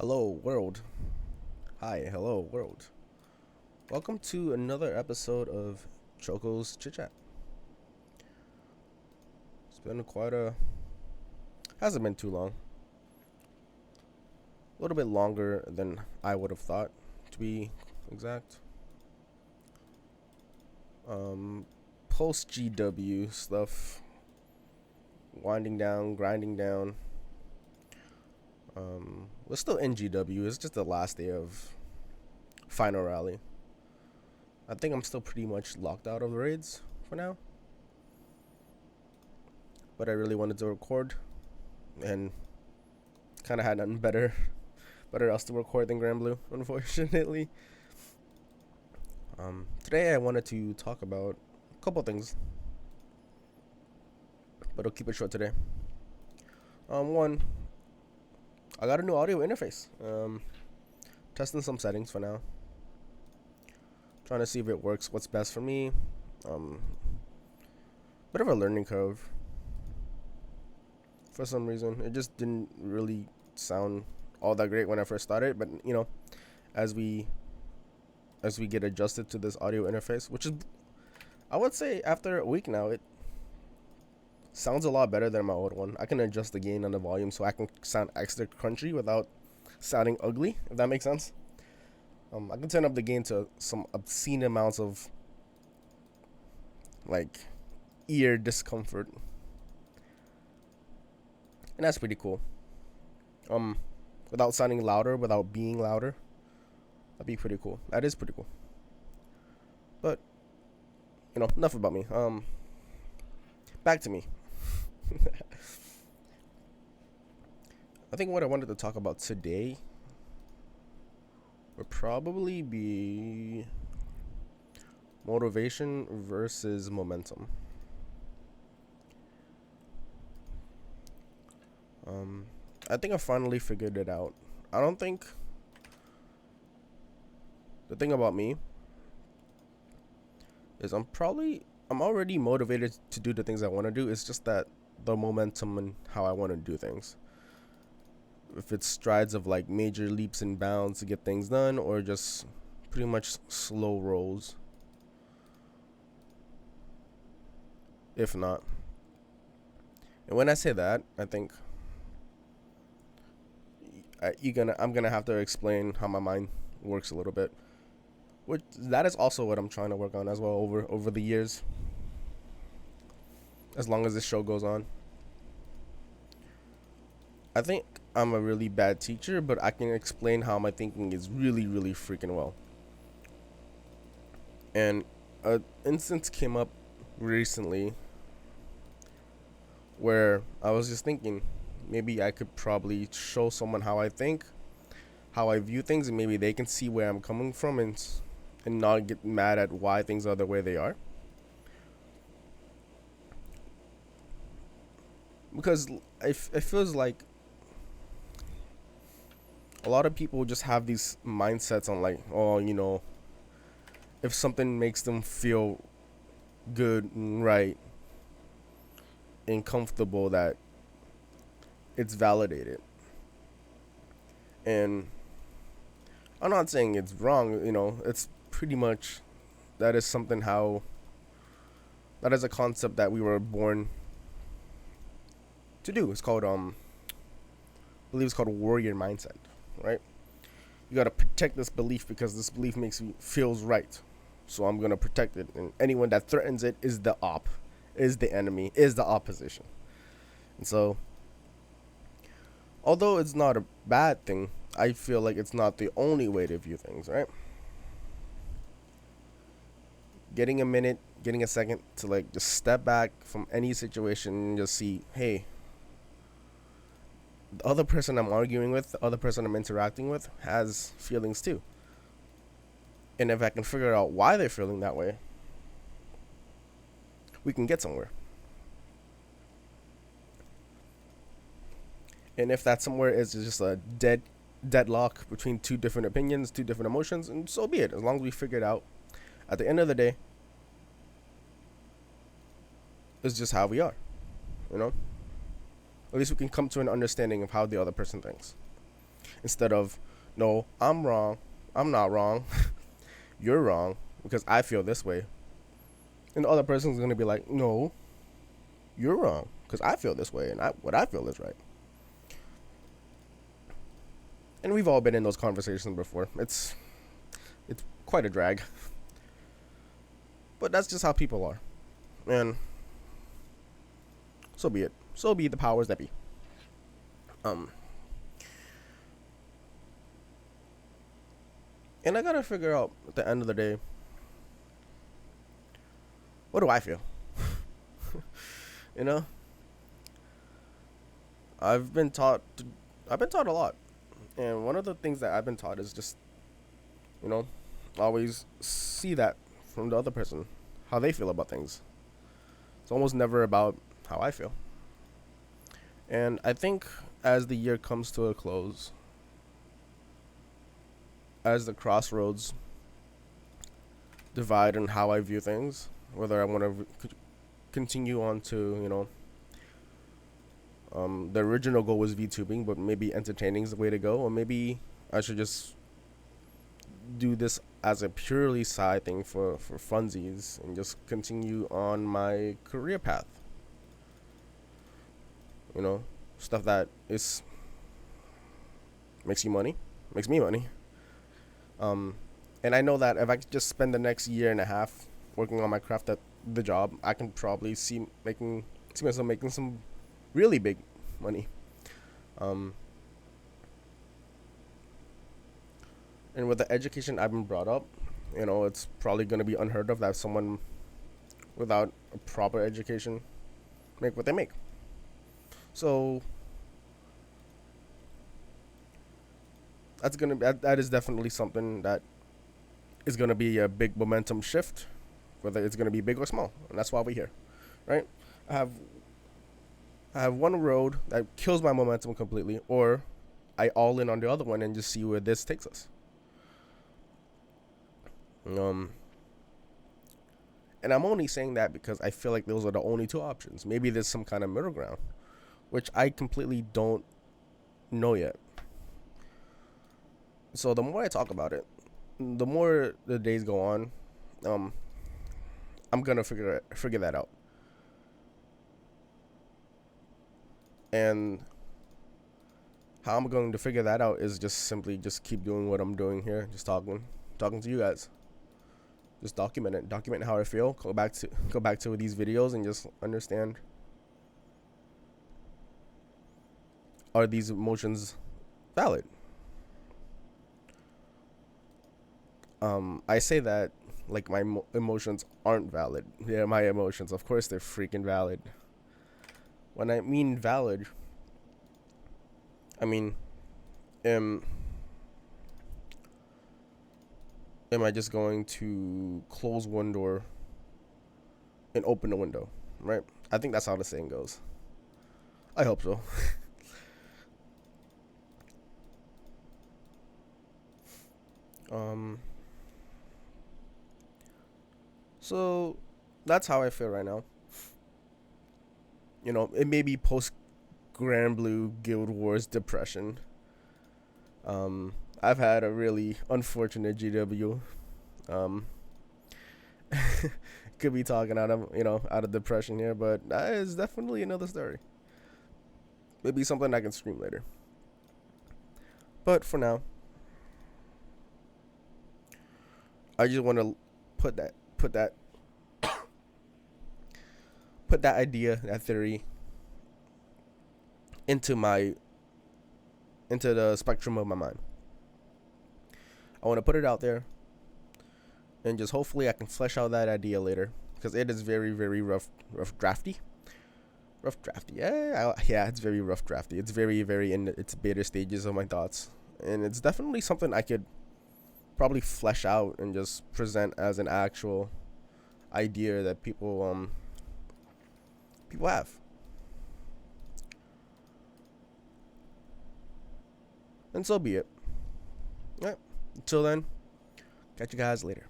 Hello, world. Hi, hello, world. Welcome to another episode of Choco's Chitchat. It's been quite a. Hasn't been too long. A little bit longer than I would have thought, to be exact. Um, Post GW stuff. Winding down, grinding down. We're still in GW. It's just the last day of final rally. I think I'm still pretty much locked out of the raids for now. But I really wanted to record and kind of had nothing better else to record than Grand Blue, unfortunately. Today I wanted to talk about a couple things, but I'll keep it short today. One, I got a new audio interface. Testing some settings for now. Trying to see if it works, what's best for me. Bit of a learning curve. For some reason, it just didn't really sound all that great when I first started. But as we get adjusted to this audio interface, which is, I would say, after a week now, it sounds a lot better than my old one. I can adjust the gain and the volume so I can sound extra crunchy without sounding ugly, if that makes sense. I can turn up the gain to some obscene amounts of like ear discomfort, and that's pretty cool. Without sounding louder, without being louder, that'd be pretty cool. That is pretty cool. But enough about me. Back to me. I think what I wanted to talk about today would probably be motivation versus momentum. I think I finally figured it out. I don't think the thing about me is I'm already motivated to do the things I want to do. It's just that the momentum and how I want to do things. If it's strides of like major leaps and bounds to get things done, or just pretty much slow rolls. If not. And when I say that, I think I'm gonna have to explain how my mind works a little bit. Which that is also what I'm trying to work on as well over the years. As long as this show goes on. I think I'm a really bad teacher, but I can explain how my thinking is really, really freaking well. And an instance came up recently where I was just thinking maybe I could probably show someone how I think, how I view things, and maybe they can see where I'm coming from and not get mad at why things are the way they are. Because it feels like a lot of people just have these mindsets on like, oh, if something makes them feel good and right and comfortable, that it's validated. And I'm not saying it's wrong, it's pretty much that is a concept that we were born to do. It's called I believe it's called warrior mindset, right? You got to protect this belief because this belief feels right. So I'm going to protect it, and anyone that threatens it is the enemy, is the opposition. And so although it's not a bad thing, I feel like it's not the only way to view things, right? Getting a minute, getting a second to like just step back from any situation and just see, hey, the other person I'm arguing with, the other person I'm interacting with has feelings too. And if I can figure out why they're feeling that way, we can get somewhere. And if that somewhere is just a deadlock between two different opinions, two different emotions, and so be it. As long as we figure it out, at the end of the day, it's just how we are, At least we can come to an understanding of how the other person thinks. instead of, no, I'm wrong, I'm not wrong, you're wrong because I feel this way. And the other person's gonna be like, no, you're wrong because I feel this way and what I feel is right. And we've all been in those conversations before. It's quite a drag, but that's just how people are, and so be it. So be the powers that be. Um, and I gotta figure out at the end of the day, what do I feel? You know, I've been taught. I've been taught a lot, and one of the things that I've been taught is just, you know, always see that from the other person, how they feel about things. It's almost never about how I feel. And I think as the year comes to a close, as the crossroads divide on how I view things, whether I want to continue on to, the original goal was VTubing, but maybe entertaining is the way to go, or maybe I should just do this as a purely side thing for funsies and just continue on my career path. Stuff that is makes you money, makes me money. And I know that if I could just spend the next year and a half working on my craft at the job, I can probably see myself making some really big money. And with the education I've been brought up, it's probably gonna be unheard of that someone without a proper education make what they make. So that is definitely something that is gonna be a big momentum shift, whether it's gonna be big or small, and that's why we're here, right? I have I have one road that kills my momentum completely, or I all in on the other one and just see where this takes us. And I'm only saying that because I feel like those are the only two options. Maybe there's some kind of middle ground, which I completely don't know yet. So the more I talk about it, the more the days go on, um, I'm gonna figure that out. And how I'm going to figure that out is just simply just keep doing what I'm doing here, just talking to you guys. Just document how I feel. Go back to these videos and just understand, are these emotions valid? I say that like my emotions aren't valid. They're my emotions. Of course they're freaking valid. When I mean valid, I mean, am am I just going to close one door and open a window, right? I think that's how the saying goes. I hope so. um so that's how I feel right now. It may be post Grand Blue Guild Wars depression. I've had a really unfortunate GW. Um, could be talking out of depression here, but that is definitely another story. Maybe something I can stream later. But for now, I just want to put that put that put that idea, that theory, into the spectrum of my mind. I want to put it out there, and just hopefully I can flesh out that idea later, because it is very, very rough drafty. Rough drafty. Yeah, it's very rough drafty. It's very, very in its beta stages of my thoughts, and it's definitely something I could probably flesh out and just present as an actual idea that people have. And so be it. All right. Until then, catch you guys later.